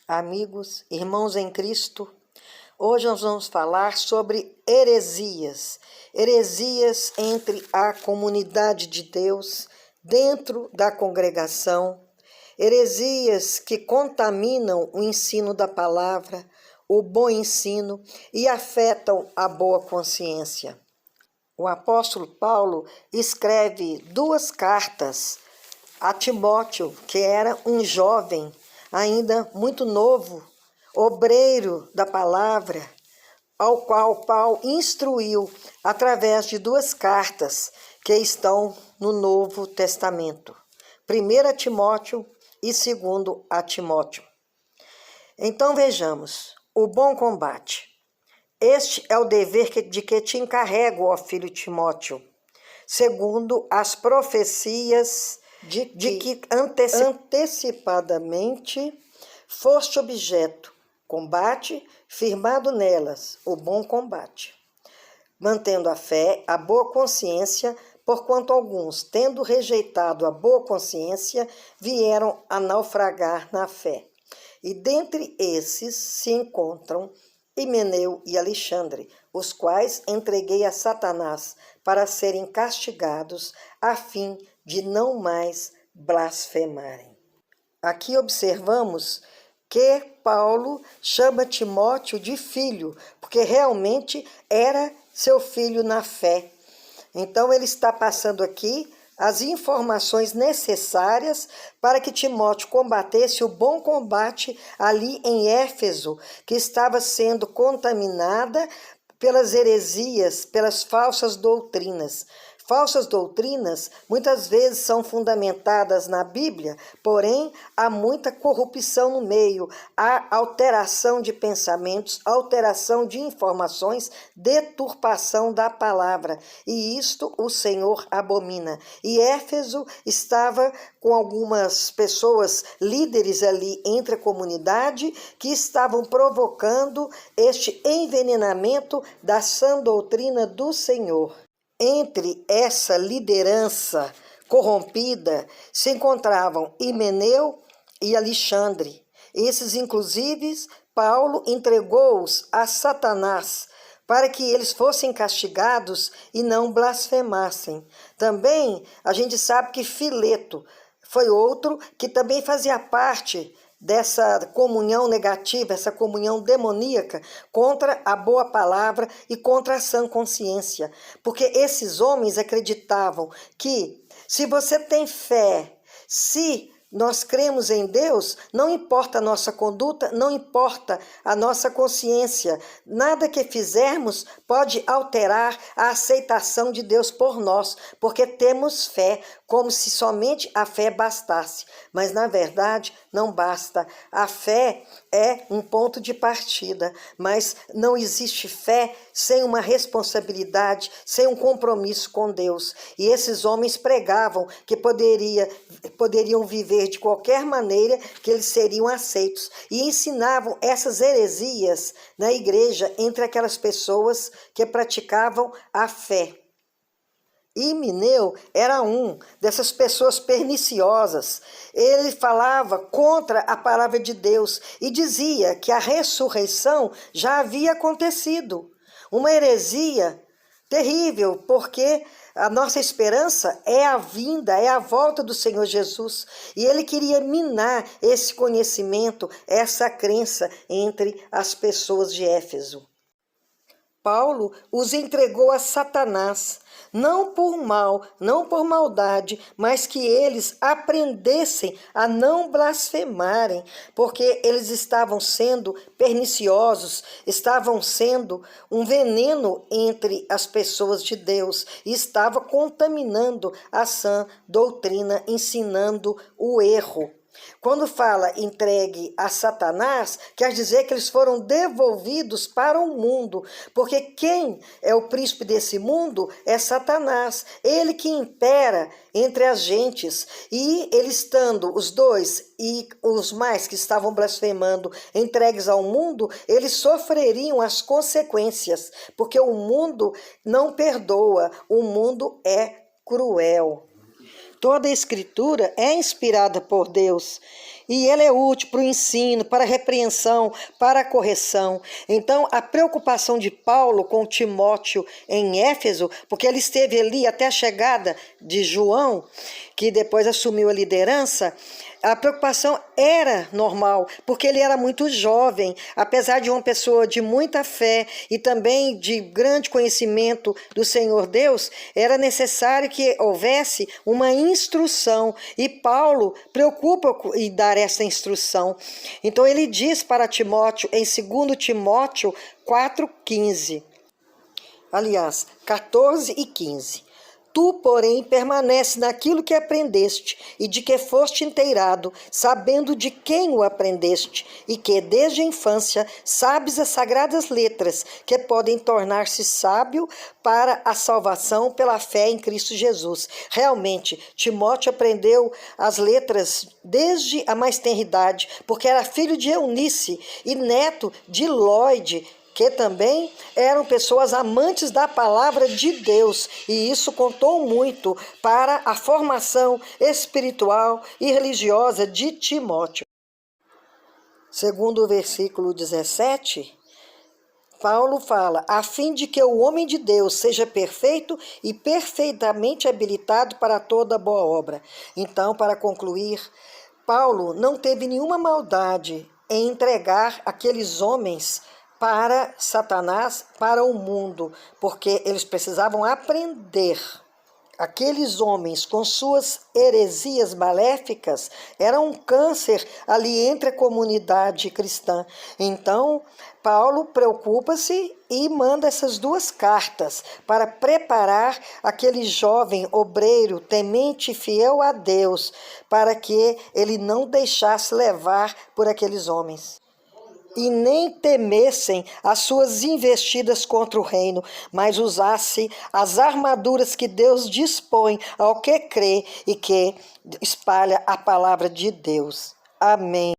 amigos, irmãos em Cristo. Hoje nós vamos falar sobre heresias. Heresias entre a comunidade de Deus, dentro da congregação. Heresias que contaminam o ensino da palavra, o bom ensino e afetam a boa consciência. O apóstolo Paulo escreve 2 cartas a Timóteo, que era um jovem, ainda muito novo, obreiro da palavra, ao qual Paulo instruiu através de 2 cartas que estão no Novo Testamento. 1 Timóteo e 2 a Timóteo. Então vejamos, o bom combate. Este é o dever de que te encarrego, ó filho Timóteo, segundo as profecias de que antecipadamente foste objeto. Combate firmado nelas, o bom combate, mantendo a fé, a boa consciência, porquanto alguns, tendo rejeitado a boa consciência, vieram a naufragar na fé. E dentre esses se encontram Himeneu e Alexandre, os quais entreguei a Satanás para serem castigados, a fim de não mais blasfemarem. Aqui observamos que Paulo chama Timóteo de filho, porque realmente era seu filho na fé. Então ele está passando aqui as informações necessárias para que Timóteo combatesse o bom combate ali em Éfeso, que estava sendo contaminada pelas heresias, pelas falsas doutrinas. Falsas doutrinas muitas vezes são fundamentadas na Bíblia, porém há muita corrupção no meio, há alteração de pensamentos, alteração de informações, deturpação da palavra, e isto o Senhor abomina. E Éfeso estava com algumas pessoas, líderes ali entre a comunidade, que estavam provocando este envenenamento da sã doutrina do Senhor. Entre essa liderança corrompida se encontravam Himeneu e Alexandre. Esses, inclusive, Paulo entregou-os a Satanás para que eles fossem castigados e não blasfemassem. Também a gente sabe que Fileto foi outro que também fazia parte dessa comunhão negativa, essa comunhão demoníaca contra a boa palavra e contra a sã consciência. Porque esses homens acreditavam que se você tem fé, se nós cremos em Deus, não importa a nossa conduta, não importa a nossa consciência. Nada que fizermos pode alterar a aceitação de Deus por nós, porque temos fé, como se somente a fé bastasse. Mas, na verdade, não basta. A fé é um ponto de partida, mas não existe fé sem uma responsabilidade, sem um compromisso com Deus. E esses homens pregavam que poderiam viver de qualquer maneira, que eles seriam aceitos. E ensinavam essas heresias na igreja entre aquelas pessoas que praticavam a fé. Himeneu era um dessas pessoas perniciosas. Ele falava contra a palavra de Deus e dizia que a ressurreição já havia acontecido. Uma heresia terrível, porque a nossa esperança é a vinda, é a volta do Senhor Jesus. E ele queria minar esse conhecimento, essa crença entre as pessoas de Éfeso. Paulo os entregou a Satanás, não por mal, não por maldade, mas que eles aprendessem a não blasfemarem, porque eles estavam sendo perniciosos, estavam sendo um veneno entre as pessoas de Deus e estava contaminando a sã doutrina, ensinando o erro. Quando fala entregue a Satanás, quer dizer que eles foram devolvidos para o mundo, porque quem é o príncipe desse mundo é Satanás, ele que impera entre as gentes, e ele estando, os dois e os mais que estavam blasfemando, entregues ao mundo, eles sofreriam as consequências, porque o mundo não perdoa, o mundo é cruel. Toda a Escritura é inspirada por Deus e ela é útil para o ensino, para a repreensão, para a correção. Então, a preocupação de Paulo com Timóteo em Éfeso, porque ele esteve ali até a chegada de João, que depois assumiu a liderança, a preocupação era normal, porque ele era muito jovem, apesar de uma pessoa de muita fé e também de grande conhecimento do Senhor Deus, era necessário que houvesse uma instrução, e Paulo preocupa em dar essa instrução. Então ele diz para Timóteo, em 2 Timóteo 4,15, aliás, 14 e 15. Tu, porém, permanece naquilo que aprendeste e de que foste inteirado, sabendo de quem o aprendeste, e que, desde a infância, sabes as sagradas letras, que podem tornar-se sábio para a salvação pela fé em Cristo Jesus. Realmente, Timóteo aprendeu as letras desde a mais tenra idade, porque era filho de Eunice e neto de Lóide, que também eram pessoas amantes da palavra de Deus, e isso contou muito para a formação espiritual e religiosa de Timóteo. Segundo o versículo 17, Paulo fala, a fim de que o homem de Deus seja perfeito e perfeitamente habilitado para toda boa obra. Então, para concluir, Paulo não teve nenhuma maldade em entregar aqueles homens para Satanás, para o mundo, porque eles precisavam aprender. Aqueles homens, com suas heresias maléficas, eram um câncer ali entre a comunidade cristã. Então, Paulo preocupa-se e manda essas 2 cartas para preparar aquele jovem obreiro, temente e fiel a Deus, para que ele não deixasse levar por aqueles homens e nem temessem as suas investidas contra o reino, mas usasse as armaduras que Deus dispõe ao que crê e que espalha a palavra de Deus. Amém.